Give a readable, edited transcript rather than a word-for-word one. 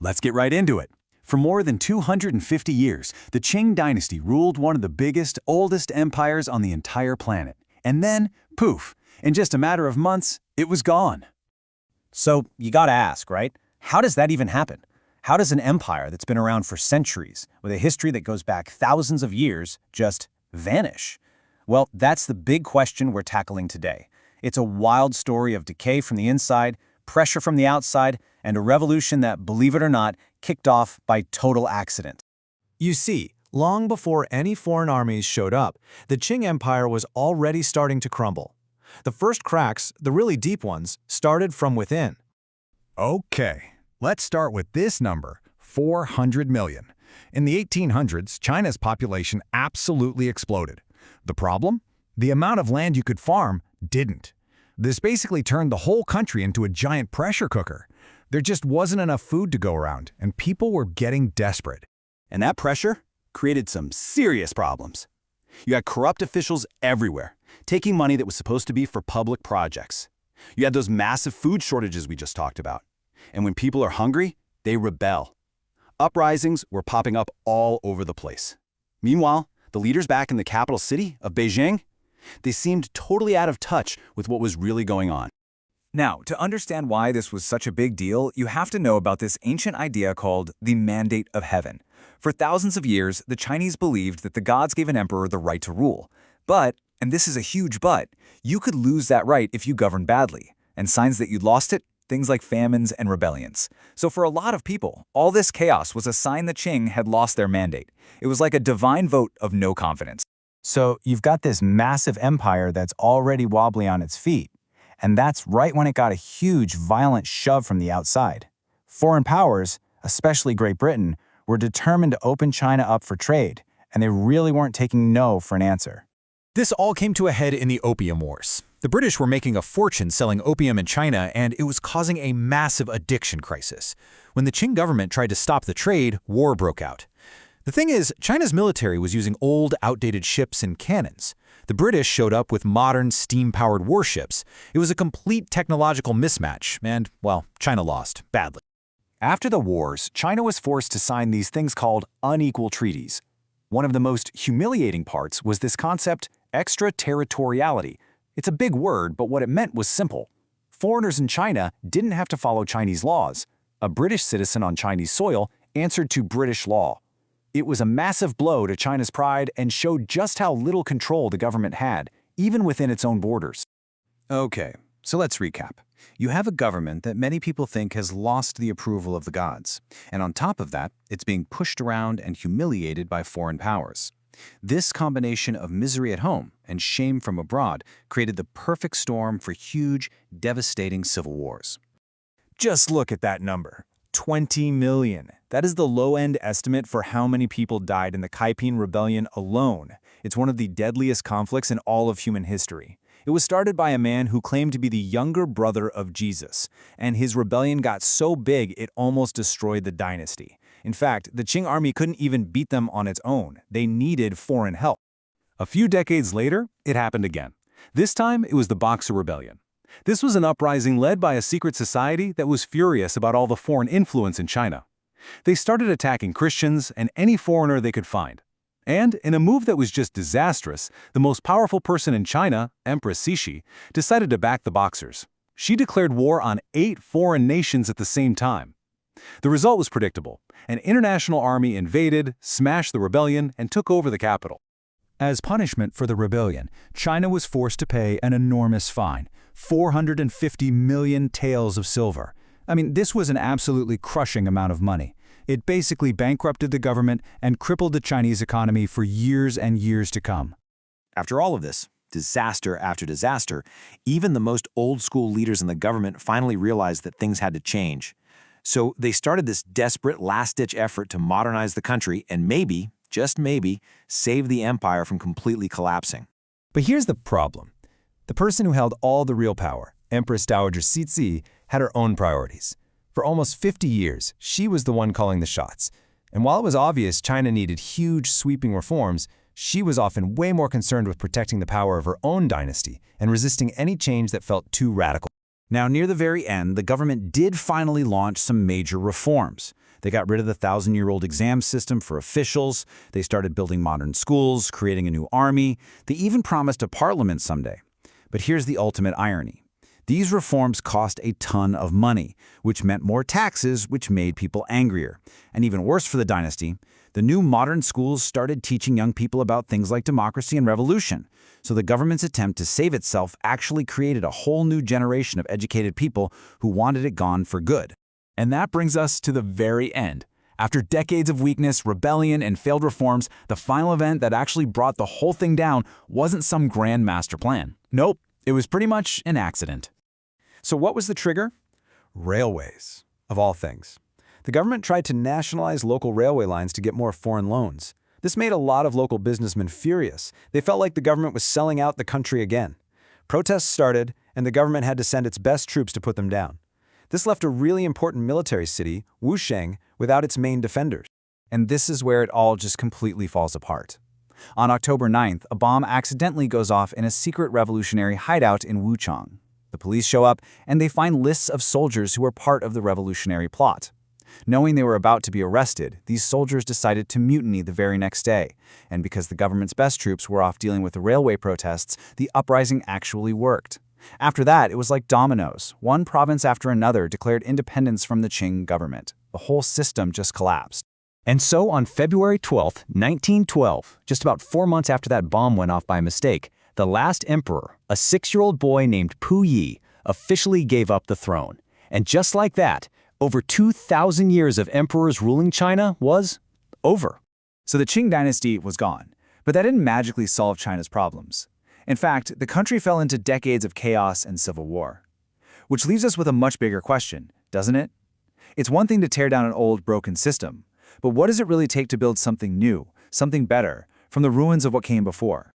Let's get right into it. For more than 250 years, the Qing Dynasty ruled one of the biggest, oldest empires on the entire planet. And then, poof, in just a matter of months, it was gone. So you gotta ask, right? How does that even happen? How does an empire that's been around for centuries, with a history that goes back thousands of years, just vanish? Well, that's the big question we're tackling today. It's a wild story of decay from the inside, pressure from the outside, and a revolution that, believe it or not, kicked off by total accident. You see, long before any foreign armies showed up, the Qing Empire was already starting to crumble. The first cracks, the really deep ones, started from within. Okay, let's start with this number, 400 million. In the 1800s, China's population absolutely exploded. The problem? The amount of land you could farm didn't. This basically turned the whole country into a giant pressure cooker. There just wasn't enough food to go around, and people were getting desperate. And that pressure created some serious problems. You had corrupt officials everywhere, taking money that was supposed to be for public projects. You had those massive food shortages we just talked about. And when people are hungry, they rebel. Uprisings were popping up all over the place. Meanwhile, the leaders back in the capital city of Beijing, they seemed totally out of touch with what was really going on. Now, to understand why this was such a big deal, you have to know about this ancient idea called the mandate of heaven. For thousands of years, the Chinese believed that the gods gave an emperor the right to rule. But, and this is a huge but, you could lose that right if you governed badly. And signs that you'd lost it? Things like famines and rebellions. So for a lot of people, all this chaos was a sign the Qing had lost their mandate. It was like a divine vote of no confidence. So you've got this massive empire that's already wobbly on its feet. And that's right when it got a huge, violent shove from the outside. Foreign powers, especially Great Britain, were determined to open China up for trade, and they really weren't taking no for an answer. This all came to a head in the Opium Wars. The British were making a fortune selling opium in China, and it was causing a massive addiction crisis. When the Qing government tried to stop the trade, war broke out. The thing is, China's military was using old, outdated ships and cannons. The British showed up with modern, steam-powered warships. It was a complete technological mismatch, and, well, China lost, badly. After the wars, China was forced to sign these things called unequal treaties. One of the most humiliating parts was this concept, extraterritoriality. It's a big word, but what it meant was simple. Foreigners in China didn't have to follow Chinese laws. A British citizen on Chinese soil answered to British law. It was a massive blow to China's pride and showed just how little control the government had, even within its own borders. Okay, so let's recap. You have a government that many people think has lost the approval of the gods. And on top of that, it's being pushed around and humiliated by foreign powers. This combination of misery at home and shame from abroad created the perfect storm for huge, devastating civil wars. Just look at that number. 20 million. That is the low-end estimate for how many people died in the Taiping Rebellion alone. It's one of the deadliest conflicts in all of human history. It was started by a man who claimed to be the younger brother of Jesus, and his rebellion got so big it almost destroyed the dynasty. In fact, the Qing army couldn't even beat them on its own. They needed foreign help. A few decades later, it happened again. This time, it was the Boxer Rebellion. This was an uprising led by a secret society that was furious about all the foreign influence in China. They started attacking Christians and any foreigner they could find. And in a move that was just disastrous, the most powerful person in China, Empress Cixi, decided to back the Boxers. She declared war on 8 foreign nations at the same time. The result was predictable. An international army invaded, smashed the rebellion, and took over the capital. As punishment for the rebellion, China was forced to pay an enormous fine, 450 million taels of silver. I mean, this was an absolutely crushing amount of money. It basically bankrupted the government and crippled the Chinese economy for years and years to come. After all of this, disaster after disaster, even the most old-school leaders in the government finally realized that things had to change. So they started this desperate last-ditch effort to modernize the country and maybe, just maybe, save the empire from completely collapsing. But here's the problem. The person who held all the real power, Empress Dowager Cixi, had her own priorities. For almost 50 years, she was the one calling the shots. And while it was obvious China needed huge, sweeping reforms, she was often way more concerned with protecting the power of her own dynasty and resisting any change that felt too radical. Now, near the very end, the government did finally launch some major reforms. They got rid of the thousand-year-old exam system for officials. They started building modern schools, creating a new army. They even promised a parliament someday. But here's the ultimate irony. These reforms cost a ton of money, which meant more taxes, which made people angrier. And even worse for the dynasty, the new modern schools started teaching young people about things like democracy and revolution. So the government's attempt to save itself actually created a whole new generation of educated people who wanted it gone for good. And that brings us to the very end. After decades of weakness, rebellion, and failed reforms, the final event that actually brought the whole thing down wasn't some grand master plan. Nope, it was pretty much an accident. So what was the trigger? Railways, of all things. The government tried to nationalize local railway lines to get more foreign loans. This made a lot of local businessmen furious. They felt like the government was selling out the country again. Protests started, and the government had to send its best troops to put them down. This left a really important military city, Wusheng, without its main defenders. And this is where it all just completely falls apart. On October 9th, a bomb accidentally goes off in a secret revolutionary hideout in Wuchang. The police show up, and they find lists of soldiers who were part of the revolutionary plot. Knowing they were about to be arrested, these soldiers decided to mutiny the very next day. And because the government's best troops were off dealing with the railway protests, the uprising actually worked. After that, it was like dominoes. One province after another declared independence from the Qing government. The whole system just collapsed. And so on February 12, 1912, just about 4 months after that bomb went off by mistake, the last emperor, a 6-year-old boy named Pu Yi, officially gave up the throne. And just like that, over 2,000 years of emperors ruling China was over. So the Qing Dynasty was gone, but that didn't magically solve China's problems. In fact, the country fell into decades of chaos and civil war. Which leaves us with a much bigger question, doesn't it? It's one thing to tear down an old, broken system, but what does it really take to build something new, something better, from the ruins of what came before?